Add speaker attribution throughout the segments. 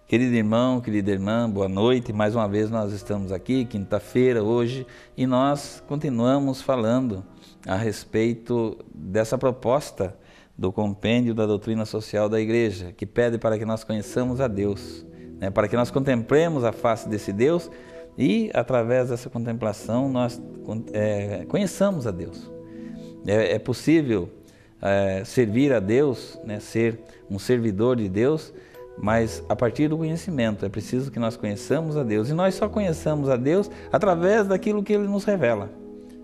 Speaker 1: Querido irmão, querida irmã, boa noite. Mais uma vez nós estamos aqui, quinta-feira hoje, e nós continuamos falando a respeito dessa proposta do compêndio da doutrina social da igreja, que pede para que nós conheçamos a Deus, né? Para que nós contemplemos a face desse Deus e, através dessa contemplação, nós conheçamos a Deus. É possível servir a Deus, né? Ser um servidor de Deus, mas a partir do conhecimento. É preciso que nós conheçamos a Deus, e nós só conheçamos a Deus através daquilo que Ele nos revela,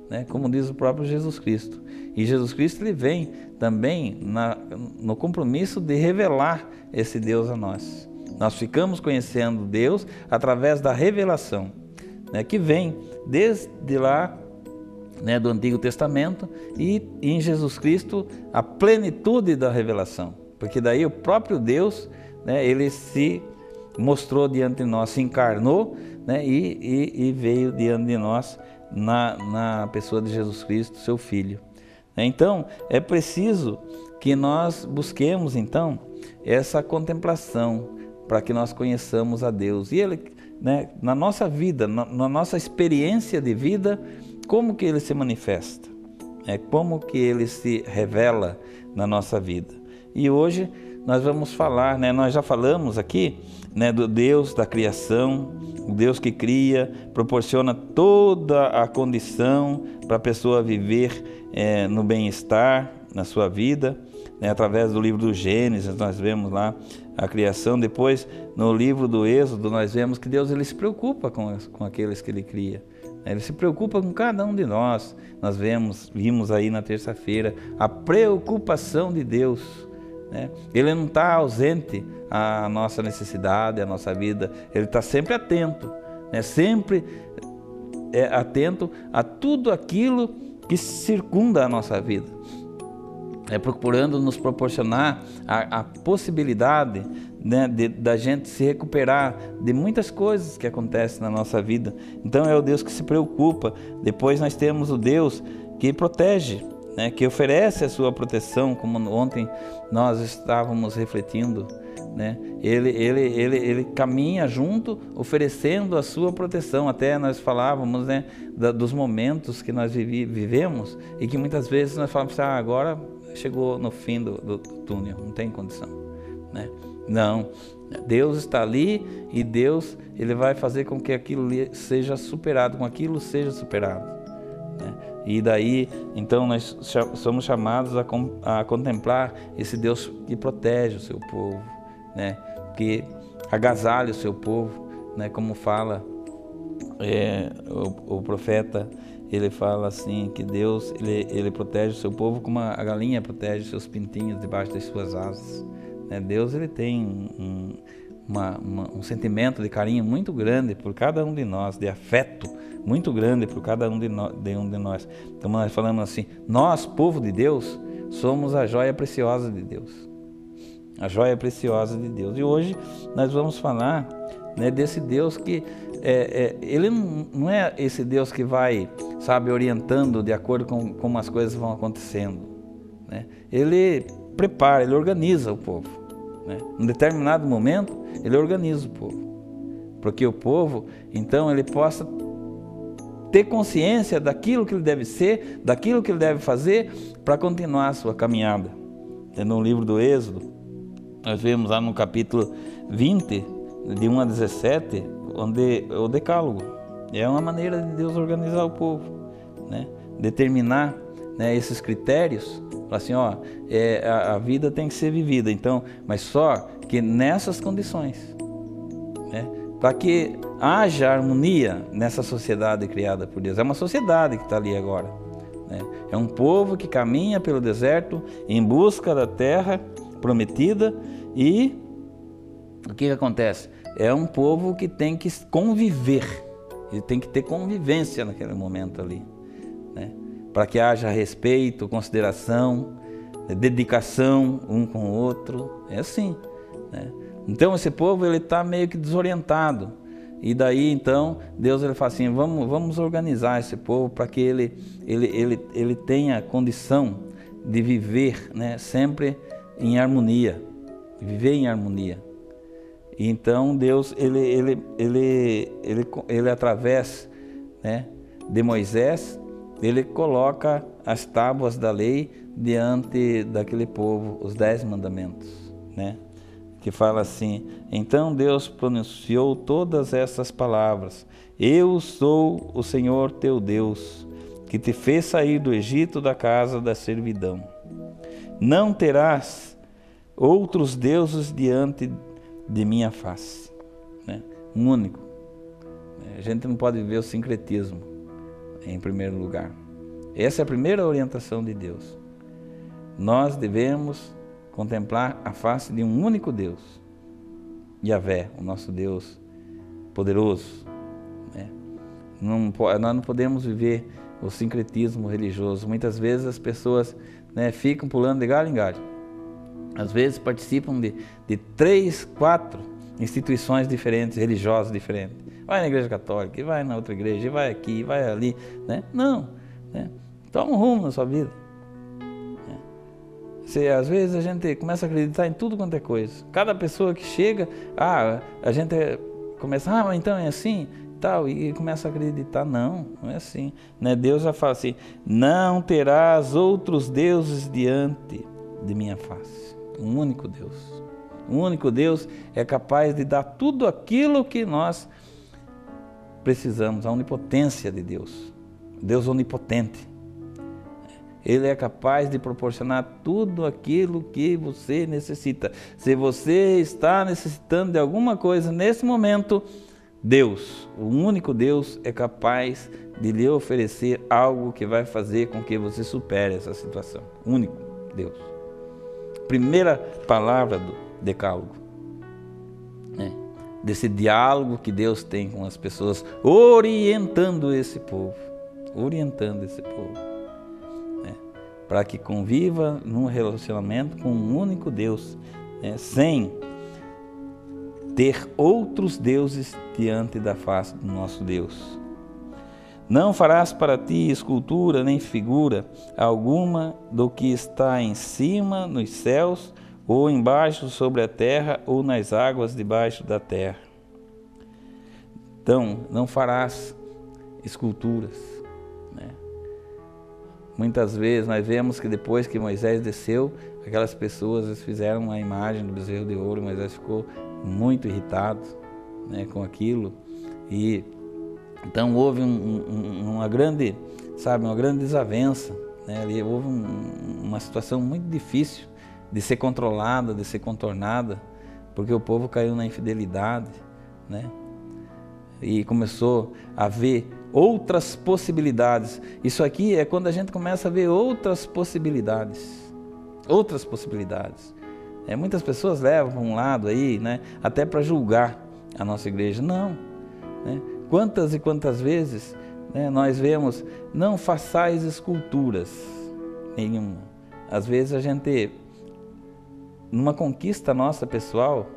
Speaker 1: né? Como diz o próprio Jesus Cristo. E Jesus Cristo, Ele vem também no compromisso de revelar esse Deus a nós. Nós ficamos conhecendo Deus através da revelação, né? Que vem desde lá, né, do Antigo Testamento, e em Jesus Cristo a plenitude da revelação, porque daí o próprio Deus, né, Ele se mostrou diante de nós, se encarnou, né, e veio diante de nós na pessoa de Jesus Cristo, seu Filho. Então, é preciso que nós busquemos, então, essa contemplação, para que nós conheçamos a Deus. E Ele, né, na nossa vida, na nossa experiência de vida, como que Ele se manifesta? Como que Ele se revela na nossa vida? E hoje nós vamos falar, né, nós já falamos aqui, né, do Deus da criação, o Deus que cria, proporciona toda a condição para a pessoa viver no bem-estar na sua vida, né, através do livro do Gênesis nós vemos lá a criação. Depois, no livro do Êxodo, nós vemos que Deus, Ele se preocupa com aqueles que Ele cria. Ele se preocupa com cada um de nós. Nós vimos aí na terça-feira a preocupação de Deus, né? Ele não está ausente à nossa necessidade, à nossa vida. Ele está sempre atento, né? Sempre atento a tudo aquilo que circunda a nossa vida, procurando nos proporcionar a possibilidade, né, da gente se recuperar de muitas coisas que acontecem na nossa vida. Então é o Deus que se preocupa. Depois nós temos o Deus que protege, né, que oferece a sua proteção, como ontem nós estávamos refletindo, né? Ele caminha junto, oferecendo a sua proteção. Até nós falávamos, né, dos momentos que nós vivemos, e que muitas vezes nós falamos, agora chegou no fim do túnel, não tem condição, né? Não, Deus está ali, e Deus, Ele vai fazer com que aquilo seja superado, né? E daí, então, nós somos chamados a contemplar esse Deus que protege o seu povo, né? Que agasalha o seu povo, né? Como fala o profeta, ele fala assim, que Deus, ele protege o seu povo como a galinha protege os seus pintinhos debaixo das suas asas, né? Deus, ele tem um sentimento de carinho muito grande por cada um de nós, de afeto muito grande por cada um de nós. Então nós falamos assim, nós, povo de Deus, somos a joia preciosa de Deus. A joia preciosa de Deus. E hoje nós vamos falar, né, desse Deus que Ele não é esse Deus que vai, orientando de acordo com como as coisas vão acontecendo, né? Ele prepara, Ele organiza o povo, né? Em determinado momento, Ele organiza o povo, porque o povo, então, ele possa ter consciência daquilo que ele deve ser, daquilo que ele deve fazer para continuar a sua caminhada. No livro do Êxodo, nós vemos lá no capítulo 20, de 1 a 17, onde o decálogo é uma maneira de Deus organizar o povo, né? Determinar, né, esses critérios, assim, a vida tem que ser vivida, então, mas só que nessas condições, né? Para que haja harmonia nessa sociedade criada por Deus. É uma sociedade que está ali agora, né? É um povo que caminha pelo deserto em busca da terra prometida, e o que acontece? É um povo que tem que conviver, ele tem que ter convivência naquele momento ali, né? Para que haja respeito, consideração, dedicação um com o outro. É assim, né? Então esse povo, ele está meio que desorientado, e daí então Deus, ele fala assim, vamos organizar esse povo para que ele tenha condição de viver, né, sempre em harmonia, viver em harmonia. E então Deus, ele através, né, de Moisés, ele coloca as tábuas da lei diante daquele povo, os 10 mandamentos, né? Que fala assim: então Deus pronunciou todas essas palavras: eu sou o Senhor teu Deus, que te fez sair do Egito, da casa da servidão. Não terás outros deuses diante de minha face, né? Um único. A gente não pode viver o sincretismo em primeiro lugar. Essa é a primeira orientação de Deus. Nós devemos contemplar a face de um único Deus, Yahvé, o nosso Deus poderoso, né? Nós não podemos viver o sincretismo religioso. Muitas vezes as pessoas, né, ficam pulando de galho em galho. Às vezes participam de 3, 4 instituições diferentes, religiosas diferentes. Vai na igreja católica, e vai na outra igreja, e vai aqui, e vai ali, né? Não, né? Toma um rumo na sua vida. Às vezes a gente começa a acreditar em tudo quanto é coisa. Cada pessoa que chega, a gente começa, mas então é assim, tal, e começa a acreditar. Não é assim, né? Deus já fala assim: não terás outros deuses diante de minha face. Um único Deus. Um único Deus é capaz de dar tudo aquilo que nós precisamos, a onipotência de Deus. Deus onipotente. Ele é capaz de proporcionar tudo aquilo que você necessita. Se você está necessitando de alguma coisa nesse momento, Deus, o único Deus, é capaz de lhe oferecer algo que vai fazer com que você supere essa situação. Único Deus. Primeira palavra do Decálogo, né? Desse diálogo que Deus tem com as pessoas, orientando esse povo, para que conviva num relacionamento com um único Deus, né, sem ter outros deuses diante da face do nosso Deus. Não farás para ti escultura nem figura alguma do que está em cima nos céus, ou embaixo sobre a terra, ou nas águas debaixo da terra. Então, não farás esculturas, né? Muitas vezes nós vemos que depois que Moisés desceu, aquelas pessoas fizeram uma imagem do bezerro de ouro. Moisés ficou muito irritado, né, com aquilo. E então houve uma grande desavença, né? Ali houve uma situação muito difícil de ser controlada, de ser contornada, porque o povo caiu na infidelidade, né? E começou a ver outras possibilidades. Isso aqui é quando a gente começa a ver outras possibilidades. Muitas pessoas levam para um lado aí, né, até para julgar a nossa igreja. Não, né? Quantas e quantas vezes, né, nós vemos: não façais esculturas nenhuma. Às vezes a gente, numa conquista nossa pessoal,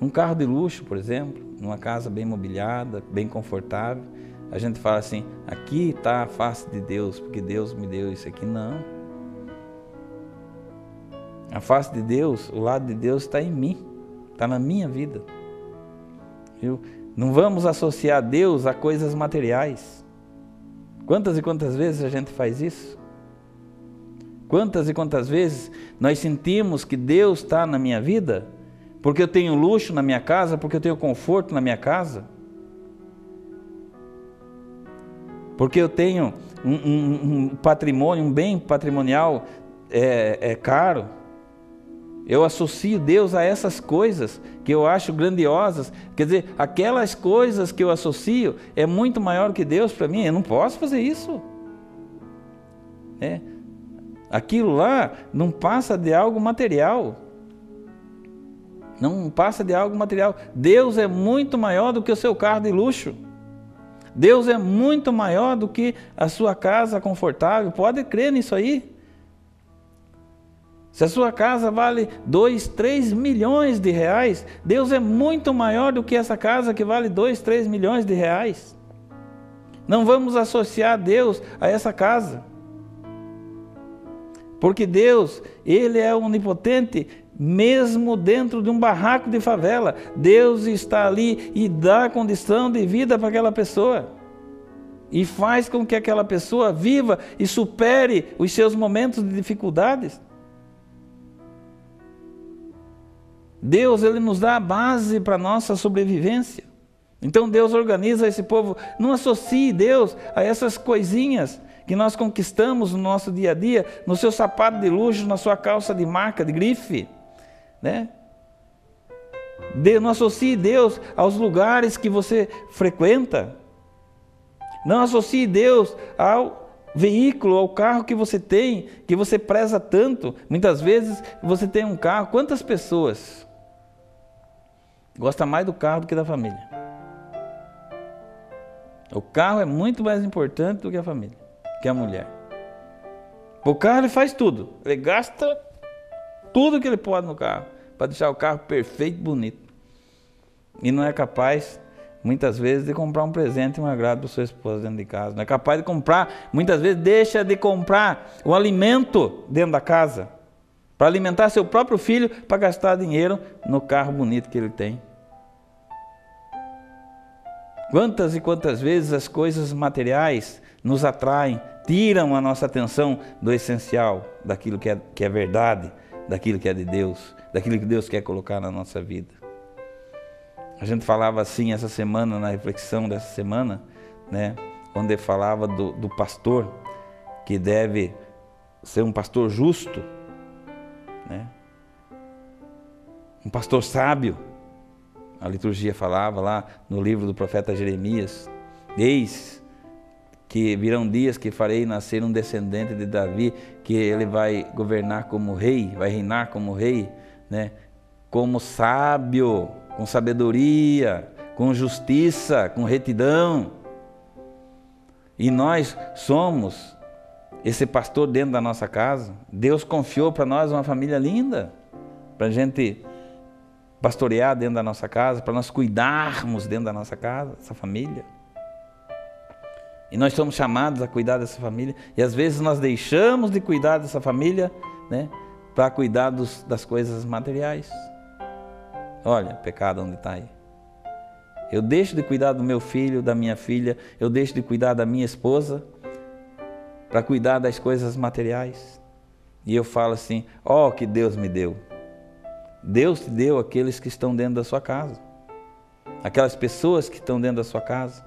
Speaker 1: um carro de luxo, por exemplo, numa casa bem mobiliada, bem confortável, a gente fala assim: aqui está a face de Deus, porque Deus me deu isso aqui. Não. A face de Deus, o lado de Deus está em mim, está na minha vida. Viu? Não vamos associar Deus a coisas materiais. Quantas e quantas vezes a gente faz isso? Quantas e quantas vezes nós sentimos que Deus está na minha vida porque eu tenho luxo na minha casa, porque eu tenho conforto na minha casa, porque eu tenho um patrimônio, um bem patrimonial caro. Eu associo Deus a essas coisas que eu acho grandiosas. Quer dizer, aquelas coisas que eu associo é muito maior que Deus para mim. Eu não posso fazer isso. Aquilo lá não passa de algo material. Não passa de algo material. Deus é muito maior do que o seu carro de luxo. Deus é muito maior do que a sua casa confortável. Pode crer nisso aí. Se a sua casa vale 2, 3 milhões de reais, Deus é muito maior do que essa casa que vale 2, 3 milhões de reais. Não vamos associar Deus a essa casa. Porque Deus, Ele é onipotente mesmo dentro de um barraco de favela, Deus está ali e dá condição de vida para aquela pessoa. E faz com que aquela pessoa viva e supere os seus momentos de dificuldades. Deus, Ele nos dá a base para a nossa sobrevivência. Então Deus organiza esse povo. Não associe Deus a essas coisinhas que nós conquistamos no nosso dia a dia, no seu sapato de luxo, na sua calça de marca, de grife, né? Não associe Deus aos lugares que você frequenta. Não associe Deus ao veículo, ao carro que você tem, que você preza tanto. Muitas vezes você tem um carro. Quantas pessoas gostam mais do carro do que da família? O carro é muito mais importante do que a família, que a mulher. O carro ele faz tudo. Ele gasta tudo que ele pode no carro, para deixar o carro perfeito e bonito. E não é capaz, muitas vezes, de comprar um presente e um agrado para sua esposa dentro de casa. Não é capaz de comprar, muitas vezes deixa de comprar o alimento dentro da casa, para alimentar seu próprio filho, para gastar dinheiro no carro bonito que ele tem. Quantas e quantas vezes as coisas materiais nos atraem, tiram a nossa atenção do essencial, daquilo que é verdade, daquilo que é de Deus, daquilo que Deus quer colocar na nossa vida. A gente falava assim essa semana, na reflexão dessa semana, né, onde falava do pastor, que deve ser um pastor justo, né, um pastor sábio. A liturgia falava lá no livro do profeta Jeremias: eis que virão dias que farei nascer um descendente de Davi, que ele vai governar como rei, vai reinar como rei, né? Como sábio, com sabedoria, com justiça, com retidão. E nós somos esse pastor dentro da nossa casa. Deus confiou para nós uma família linda, para a gente pastorear dentro da nossa casa, para nós cuidarmos dentro da nossa casa, essa família. E nós somos chamados a cuidar dessa família, e às vezes nós deixamos de cuidar dessa família, né, para cuidar das coisas materiais. Olha, pecado onde está aí. Eu deixo de cuidar do meu filho, da minha filha, eu deixo de cuidar da minha esposa, para cuidar das coisas materiais. E eu falo assim: ó, que Deus me deu. Deus te deu aqueles que estão dentro da sua casa, aquelas pessoas que estão dentro da sua casa,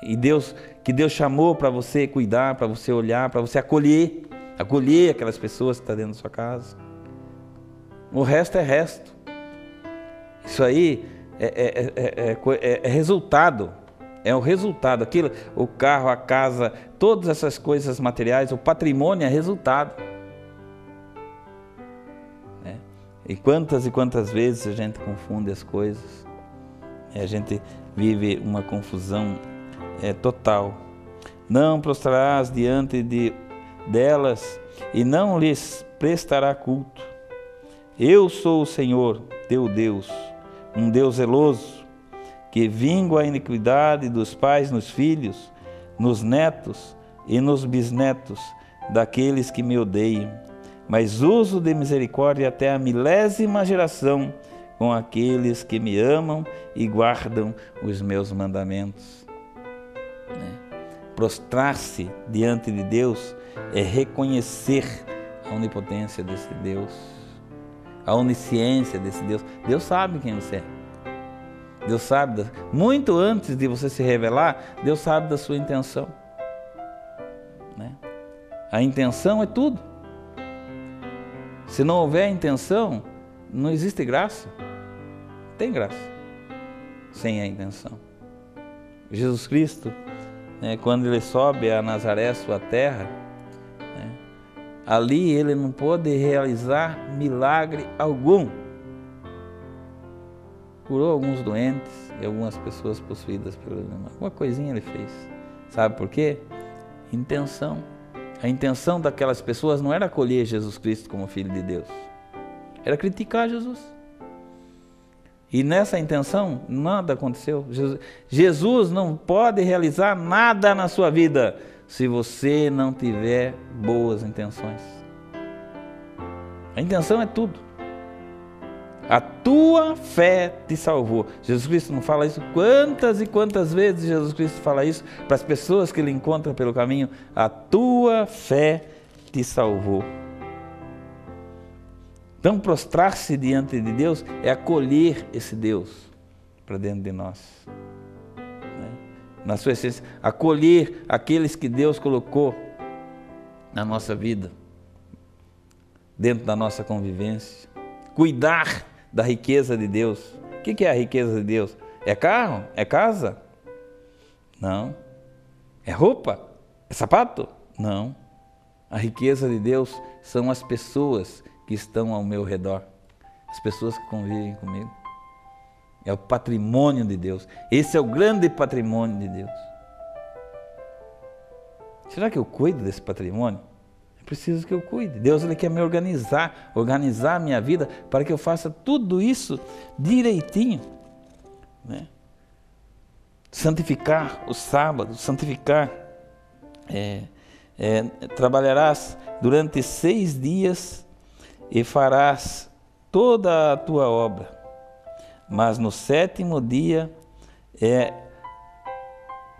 Speaker 1: e que Deus chamou para você cuidar, para você olhar, para você acolher aquelas pessoas que estão dentro da sua casa. O resto é resto. Isso aí é resultado, é o resultado, aquilo, o carro, a casa, todas essas coisas materiais, o patrimônio é resultado. E quantas vezes a gente confunde as coisas, a gente vive uma confusão total. Não prostrarás diante delas e não lhes prestará culto. Eu sou o Senhor, teu Deus, um Deus zeloso, que vingo a iniquidade dos pais nos filhos, nos netos e nos bisnetos daqueles que me odeiam, mas uso de misericórdia até a 1000ª geração com aqueles que me amam e guardam os meus mandamentos. Prostrar-se diante de Deus é reconhecer a onipotência desse Deus, a onisciência desse Deus. Deus sabe quem você é. Deus sabe, muito antes de você se revelar, Deus sabe da sua intenção. A intenção é tudo. Se não houver intenção, não existe graça. Não tem graça sem a intenção. Jesus Cristo, quando ele sobe a Nazaré, sua terra, ali ele não pôde realizar milagre algum. Curou alguns doentes e algumas pessoas possuídas pelo demônio. Alguma coisinha ele fez. Sabe por quê? Intenção. A intenção daquelas pessoas não era acolher Jesus Cristo como Filho de Deus. Era criticar Jesus. E nessa intenção, nada aconteceu. Jesus não pode realizar nada na sua vida se você não tiver boas intenções. A intenção é tudo. A tua fé te salvou. Jesus Cristo não fala isso? Quantas e quantas vezes Jesus Cristo fala isso para as pessoas que ele encontra pelo caminho? A tua fé te salvou. Então, prostrar-se diante de Deus é acolher esse Deus para dentro de nós. Na sua essência, acolher aqueles que Deus colocou na nossa vida, dentro da nossa convivência. Cuidar da riqueza de Deus. O que é a riqueza de Deus? É carro? É casa? Não. É roupa? É sapato? Não. A riqueza de Deus são as pessoas que estão ao meu redor, as pessoas que convivem comigo. É o patrimônio de Deus. Esse é o grande patrimônio de Deus. Será que eu cuido desse patrimônio? É preciso que eu cuide. Deus, ele quer me organizar a minha vida para que eu faça tudo isso direitinho, né? Santificar o sábado, santificar. Trabalharás durante 6 dias e farás toda a tua obra. Mas no 7º dia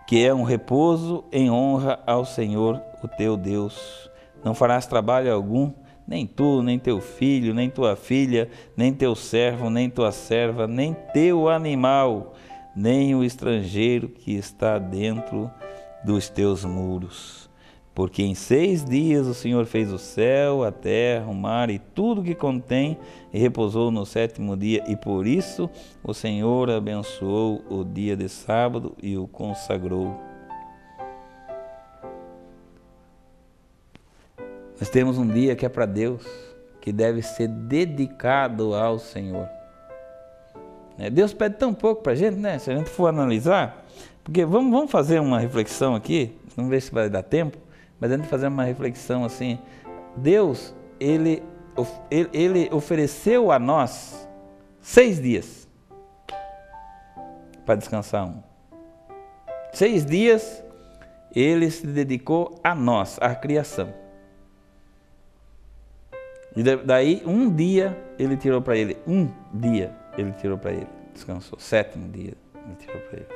Speaker 1: que é um repouso em honra ao Senhor, o teu Deus. Não farás trabalho algum, nem tu, nem teu filho, nem tua filha, nem teu servo, nem tua serva, nem teu animal, nem o estrangeiro que está dentro dos teus muros. Porque em 6 dias o Senhor fez o céu, a terra, o mar e tudo que contém, e repousou no 7º dia, e por isso o Senhor abençoou o dia de sábado e o consagrou. Nós temos um dia que é para Deus, que deve ser dedicado ao Senhor. Deus pede tão pouco para a gente, né? Se a gente for analisar, porque vamos fazer uma reflexão aqui, vamos ver se vai dar tempo, mas a gente fazer uma reflexão assim. Deus, ele ofereceu a nós 6 dias para descansar 6 dias ele se dedicou a nós, à criação. E daí 1 dia ele tirou para ele. 1 dia ele tirou para ele. Descansou. 7º dia ele tirou para ele.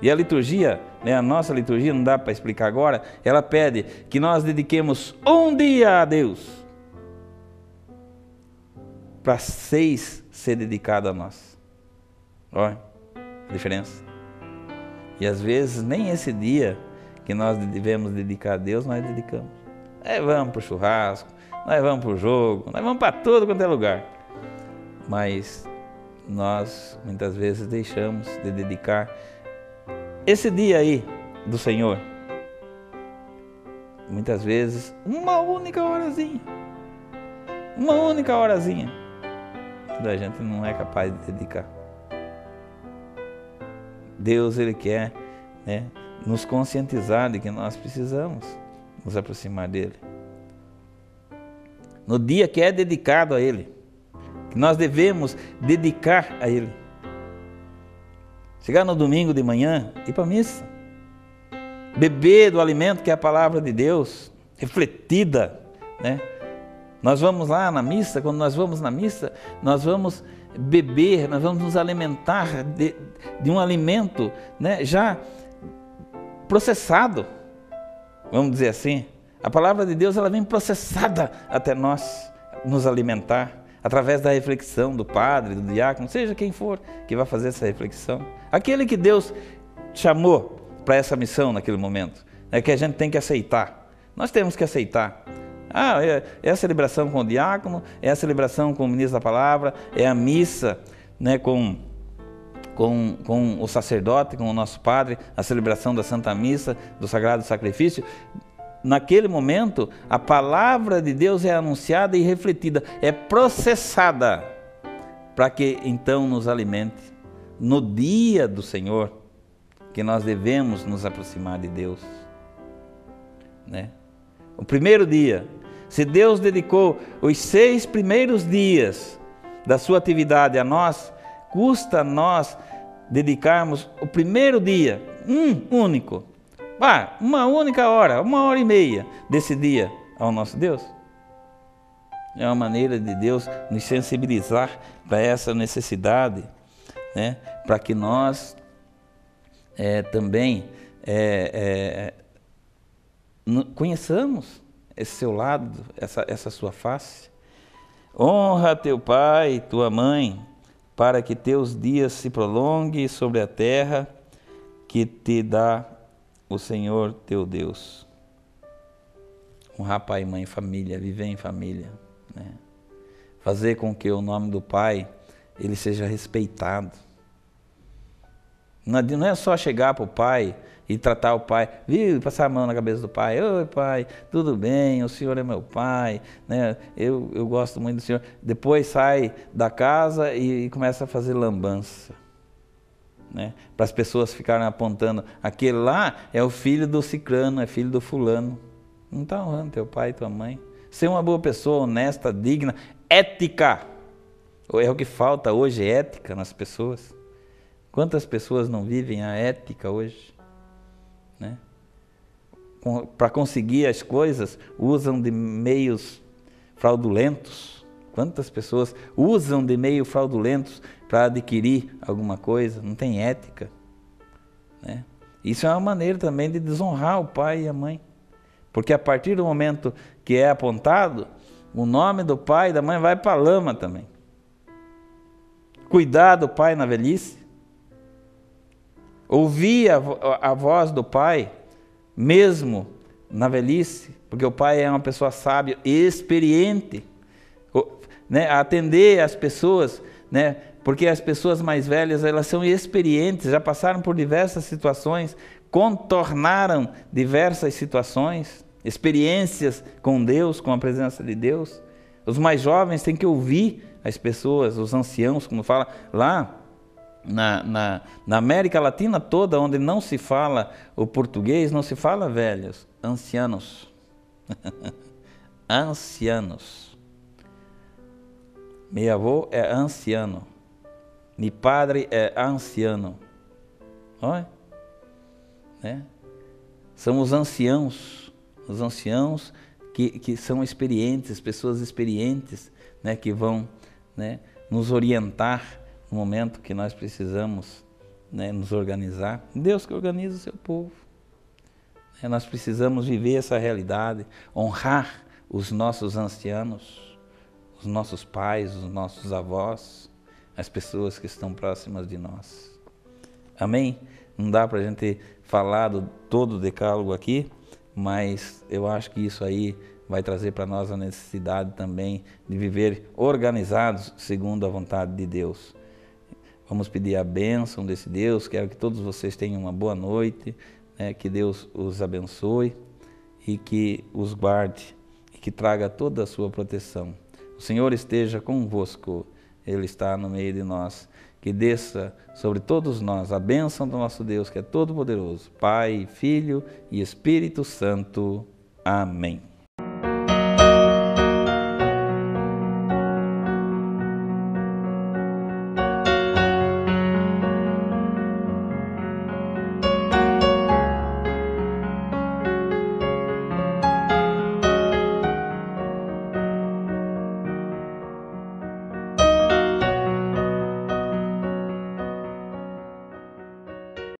Speaker 1: E a liturgia, né, a nossa liturgia, não dá para explicar agora, ela pede que nós dediquemos 1 dia a Deus, para 6 ser dedicado a nós. Olha a diferença. E às vezes nem esse dia que nós devemos dedicar a Deus, nós dedicamos. Nós vamos para o churrasco, nós vamos para o jogo, nós vamos para todo quanto é lugar. Mas nós muitas vezes deixamos de dedicar esse dia aí do Senhor, muitas vezes, uma única horazinha, que a gente não é capaz de dedicar. Deus, ele quer, né, nos conscientizar de que nós precisamos nos aproximar dele. No dia que é dedicado a ele, que nós devemos dedicar a ele. Chegar no domingo de manhã, ir para a missa, beber do alimento que é a palavra de Deus, refletida, né? Nós vamos lá na missa, quando nós vamos na missa, nós vamos beber, nós vamos nos alimentar de um alimento, né, já processado, vamos dizer assim. A palavra de Deus, ela vem processada até nós nos alimentar, através da reflexão do padre, do diácono, seja quem for que vai fazer essa reflexão. Aquele que Deus chamou para essa missão naquele momento, é que a gente tem que aceitar. Nós temos que aceitar. É a celebração com o diácono, é a celebração com o ministro da palavra, é a missa, né, com o sacerdote, com o nosso padre, a celebração da Santa Missa, do Sagrado Sacrifício. Naquele momento, a palavra de Deus é anunciada e refletida, é processada, para que então nos alimente. No dia do Senhor, que nós devemos nos aproximar de Deus, né? O primeiro dia, se Deus dedicou os 6 primeiros dias da sua atividade a nós, custa a nós dedicarmos o primeiro dia, único, uma única hora, 1h30 desse dia ao nosso Deus. É uma maneira de Deus nos sensibilizar para essa necessidade, né? Para que nós também conheçamos esse seu lado, essa sua face. Honra teu pai e tua mãe, para que teus dias se prolonguem sobre a terra que te dá o Senhor teu Deus. Honrar pai, mãe, família, viver em família, né? Fazer com que o nome do pai ele seja respeitado. Não é só chegar para o pai e tratar o pai, viu, passar a mão na cabeça do pai. Oi, pai, tudo bem? O senhor é meu pai, né? Eu gosto muito do senhor. Depois sai da casa e começa a fazer lambança, né? Para as pessoas ficarem apontando, aquele lá é o filho do cicrano, é filho do fulano. Não está honrando teu pai e tua mãe. Ser uma boa pessoa, honesta, digna, ética. É o que falta hoje, ética nas pessoas. Quantas pessoas não vivem a ética hoje, né? Para conseguir as coisas, usam de meios fraudulentos. Quantas pessoas usam de meios fraudulentos para adquirir alguma coisa? Não tem ética, né? Isso é uma maneira também de desonrar o pai e a mãe. Porque a partir do momento que é apontado, o nome do pai e da mãe vai para a lama também. Cuidar do pai na velhice. Ouvir a voz do pai, mesmo na velhice, porque o pai é uma pessoa sábia e experiente, né? Atender as pessoas, né? Porque as pessoas mais velhas, elas são experientes, já passaram por diversas situações, contornaram diversas situações, experiências com Deus, com a presença de Deus. Os mais jovens têm que ouvir as pessoas, os anciãos, como fala lá na América Latina toda, onde não se fala o português, não se fala velhos, ancianos. Ancianos. Meu avô é anciano. Meu padre é anciano. Olha, né? São os anciãos que são experientes, pessoas experientes, né, que vão, né, nos orientar no momento que nós precisamos, né, nos organizar. Deus que organiza o seu povo. Nós precisamos viver essa realidade, honrar os nossos ancianos, os nossos pais, os nossos avós, as pessoas que estão próximas de nós. Amém? Não dá para a gente falar todo o decálogo aqui, mas eu acho que isso aí vai trazer para nós a necessidade também de viver organizados segundo a vontade de Deus. Vamos pedir a bênção desse Deus. Quero que todos vocês tenham uma boa noite, né? Que Deus os abençoe e que os guarde e que traga toda a sua proteção. O Senhor esteja convosco, Ele está no meio de nós. Que desça sobre todos nós a bênção do nosso Deus, que é todo-poderoso, Pai, Filho e Espírito Santo. Amém.